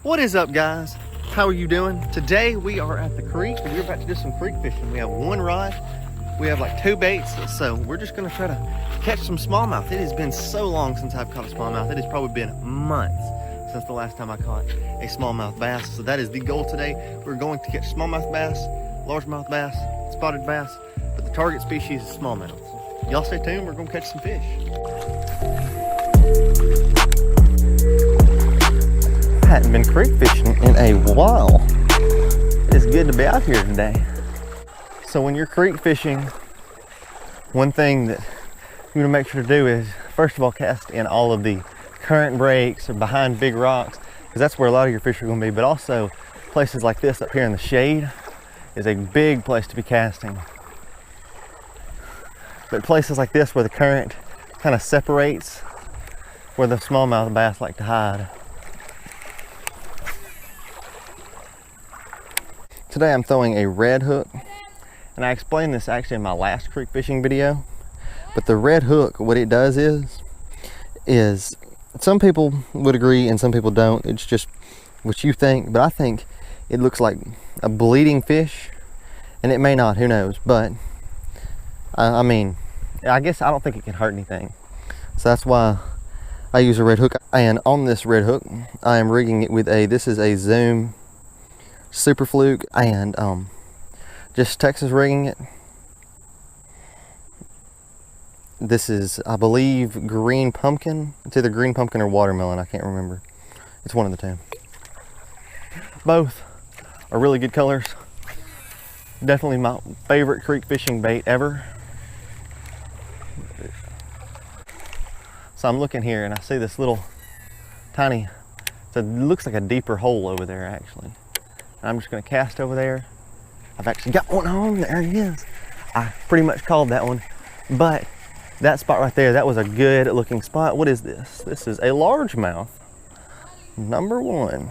What is up, guys? How are you doing? Today we are at the creek and we're about to do some creek fishing. We have one rod, we have like 2 baits, so we're just gonna try to catch some smallmouth. It has been so long since I've caught a smallmouth. It has probably been months since the last time I caught a smallmouth bass. So that is the goal today. We're going to catch smallmouth bass, largemouth bass, spotted bass, but the target species is smallmouth. So y'all stay tuned, we're gonna catch some fish. I hadn't been creek fishing in a while. It's good to be out here today. So when you're creek fishing, one thing that you want to make sure to do is, first of all, cast in all of the current breaks or behind big rocks, because that's where a lot of your fish are going to be. But also places like this up here in the shade is a big place to be casting. But places like this where the current kind of separates, where the smallmouth bass like to hide. Today I'm throwing a red hook, and I explained this actually in my last creek fishing video. But the red hook, what it does is some people would agree and some people don't. It's just what you think, but I think it looks like a bleeding fish, and it may not, who knows. But I mean, I guess I don't think it can hurt anything. So that's why I use a red hook. And on this red hook, I am rigging it with this is a Zoom Super Fluke, and just Texas rigging it. This is, I believe, green pumpkin. It's either green pumpkin or watermelon, I can't remember. It's one of the two. Both are really good colors. Definitely my favorite creek fishing bait ever. So I'm looking here and I see this little tiny, it looks like a deeper hole over there actually. I'm just going to cast over there. I've actually got one on. There he is. I pretty much called that one. But that spot right there, that was a good looking spot. What is this? This is a largemouth. Number 1.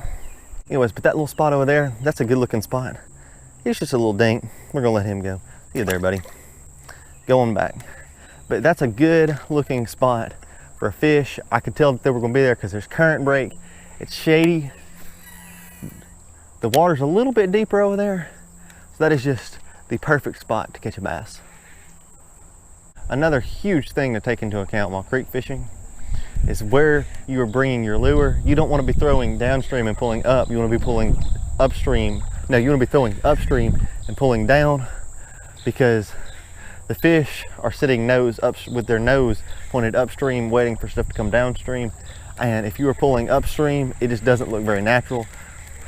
Anyways, but that little spot over there, that's a good looking spot. He's just a little dink. We're going to let him go. You there, buddy. Going back. But that's a good looking spot for a fish. I could tell that they were going to be there because there's current break. It's shady. The water's a little bit deeper over there, so that is just the perfect spot to catch a bass. Another huge thing to take into account while creek fishing is where you are bringing your lure. You don't want to be throwing downstream and pulling up. You want to be pulling upstream. No, you want to be throwing upstream and pulling down, because the fish are sitting nose up with their nose pointed upstream, waiting for stuff to come downstream. And if you are pulling upstream, it just doesn't look very natural.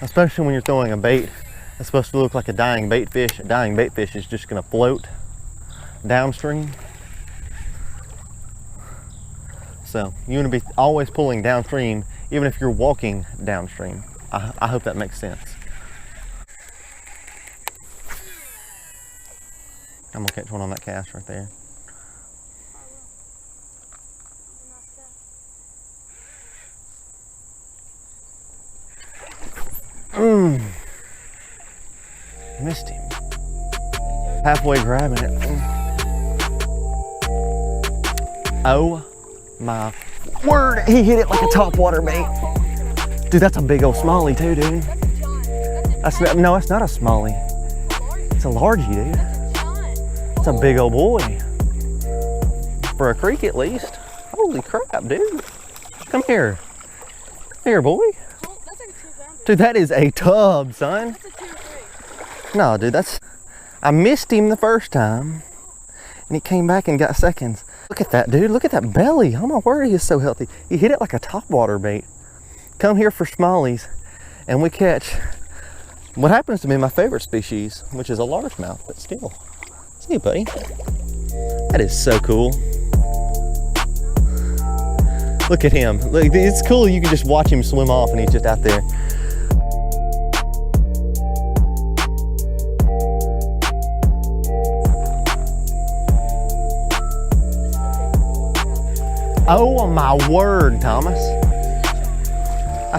Especially when you're throwing a bait that's supposed to look like a dying bait fish. A dying bait fish is just going to float downstream. So you want to be always pulling downstream, even if you're walking downstream. I hope that makes sense. I'm going to catch one on that cast right there. Missed him. Halfway grabbing it. Oh my word, he hit it like a topwater bait. Dude, that's a big old smallie too, dude. No, that's not a smallie. It's a largie, dude. It's a big old boy. For a creek at least. Holy crap, dude. Come here. Come here, boy. Dude, that is a tub, son. That's a 2 or 3. No, dude, I missed him the first time, and he came back and got seconds. Look at that, dude. Look at that belly. Oh my word, he is so healthy. He hit it like a topwater bait. Come here for smallies, and we catch what happens to be my favorite species, which is a largemouth, but still. See you, buddy. That is so cool. Look at him. Look, it's cool. You can just watch him swim off, and he's just out there. Oh my word, Thomas.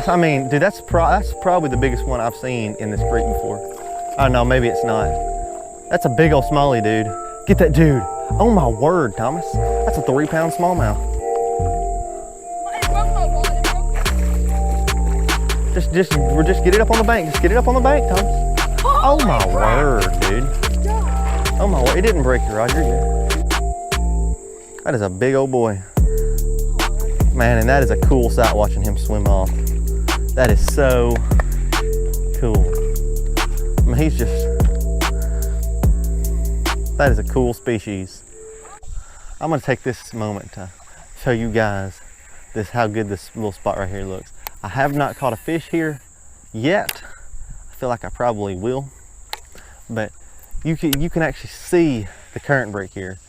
I mean, dude, that's probably the biggest one I've seen in this creek before. Oh no, maybe it's not. That's a big old smallie, dude. Get that dude. Oh my word, Thomas. That's a 3-pound smallmouth. Just get it up on the bank. Just get it up on the bank, Thomas. Oh my word, dude. Oh my word, it didn't break you, Roger. That is a big old boy. Man, and that is a cool sight watching him swim off. That is so cool. I mean, he's just, that is a cool species. I'm gonna take this moment to show you guys how good this little spot right here looks. I have not caught a fish here yet. I feel like I probably will, but you can actually see the current break here.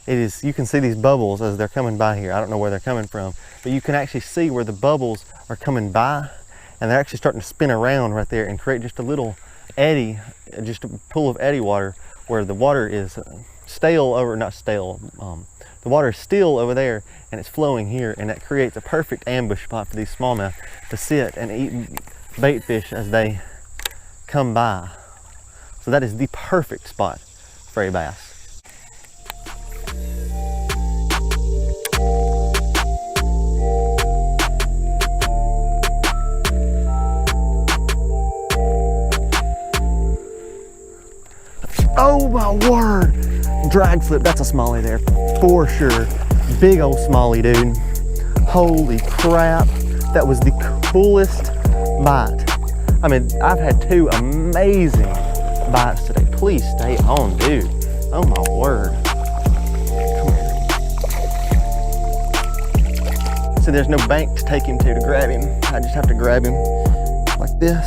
You can see these bubbles as they're coming by here. I don't know where they're coming from, but you can actually see where the bubbles are coming by, and they're actually starting to spin around right there and create just a little eddy, just a pool of eddy water where the water is stale over, not stale, the water is still over there and it's flowing here, and that creates a perfect ambush spot for these smallmouth to sit and eat bait fish as they come by. So that is the perfect spot for a bass. Oh my word! Drag flip, that's a smallie there for sure. Big old smallie, dude. Holy crap, that was the coolest bite. I mean, I've had two amazing bites today. Please stay on, dude. Oh my word. Come here. So there's no bank to take him to grab him. I just have to grab him like this.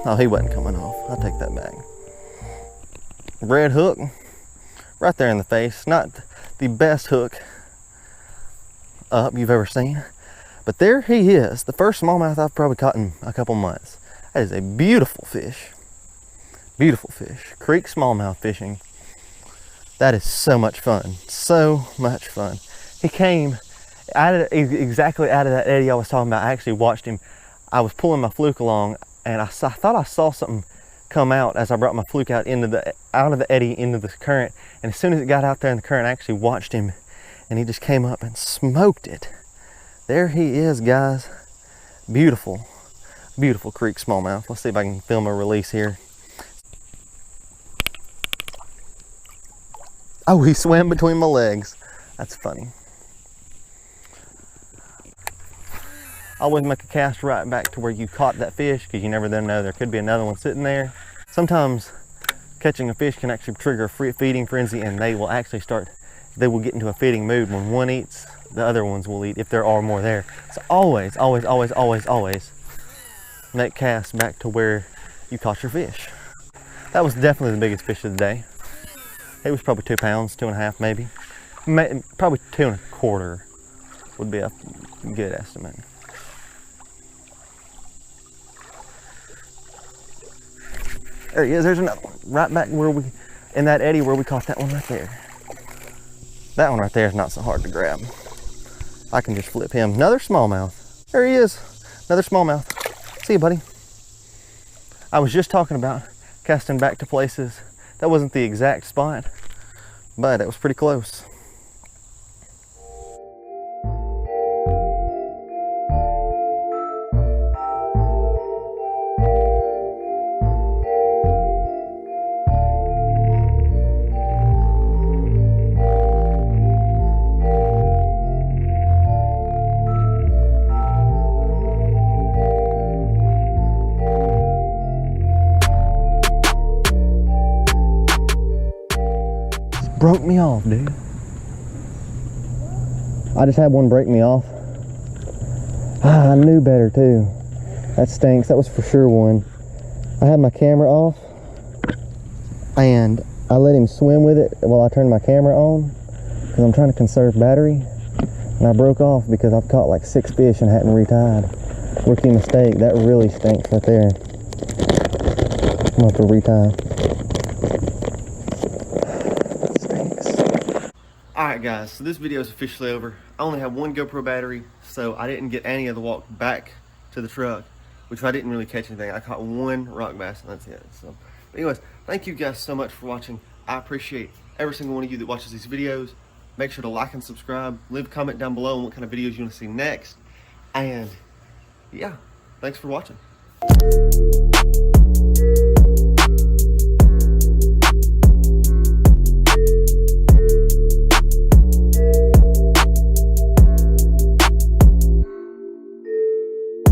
Oh, he wasn't coming off. I'll take that back. Red hook, right there in the face. Not the best hook up you've ever seen, but there he is. The first smallmouth I've probably caught in a couple months. That is a beautiful fish. Beautiful fish. Creek smallmouth fishing. That is so much fun. So much fun. He came exactly out of that eddy I was talking about. I actually watched him. I was pulling my fluke along, and I thought I saw something come out as I brought my fluke out of the eddy into the current, and as soon as it got out there in the current, I actually watched him, and he just came up and smoked it. There he is, guys. Beautiful, beautiful creek smallmouth. Let's see if I can film a release here. Oh, he swam between my legs. That's funny. Always make a cast right back to where you caught that fish, because you never then know, there could be another one sitting there. Sometimes catching a fish can actually trigger a feeding frenzy, and they will get into a feeding mood. When one eats, the other ones will eat if there are more there. So always, always, always, always, always make casts back to where you caught your fish. That was definitely the biggest fish of the day. It was probably 2 pounds, 2.5 maybe. Probably 2.25 would be a good estimate. There he is, there's another one. Right back in that eddy where we caught that one right there. That one right there is not so hard to grab. I can just flip him. Another smallmouth. There he is, another smallmouth. See you, buddy. I was just talking about casting back to places. That wasn't the exact spot, but it was pretty close. Broke me off, dude. I just had one break me off. I knew better too. That stinks. That was for sure one. I had my camera off and I let him swim with it while I turned my camera on because I'm trying to conserve battery, and I broke off because I've caught like 6 fish and hadn't retied. Rookie mistake. That really stinks right there. I'm gonna have to retie. Alright guys, so this video is officially over. I only have one GoPro battery, so I didn't get any of the walk back to the truck, which I didn't really catch anything. I caught one rock bass and that's it. So, but anyways, thank you guys so much for watching. I appreciate every single one of you that watches these videos. Make sure to like and subscribe. Leave a comment down below on what kind of videos you want to see next. And yeah, thanks for watching.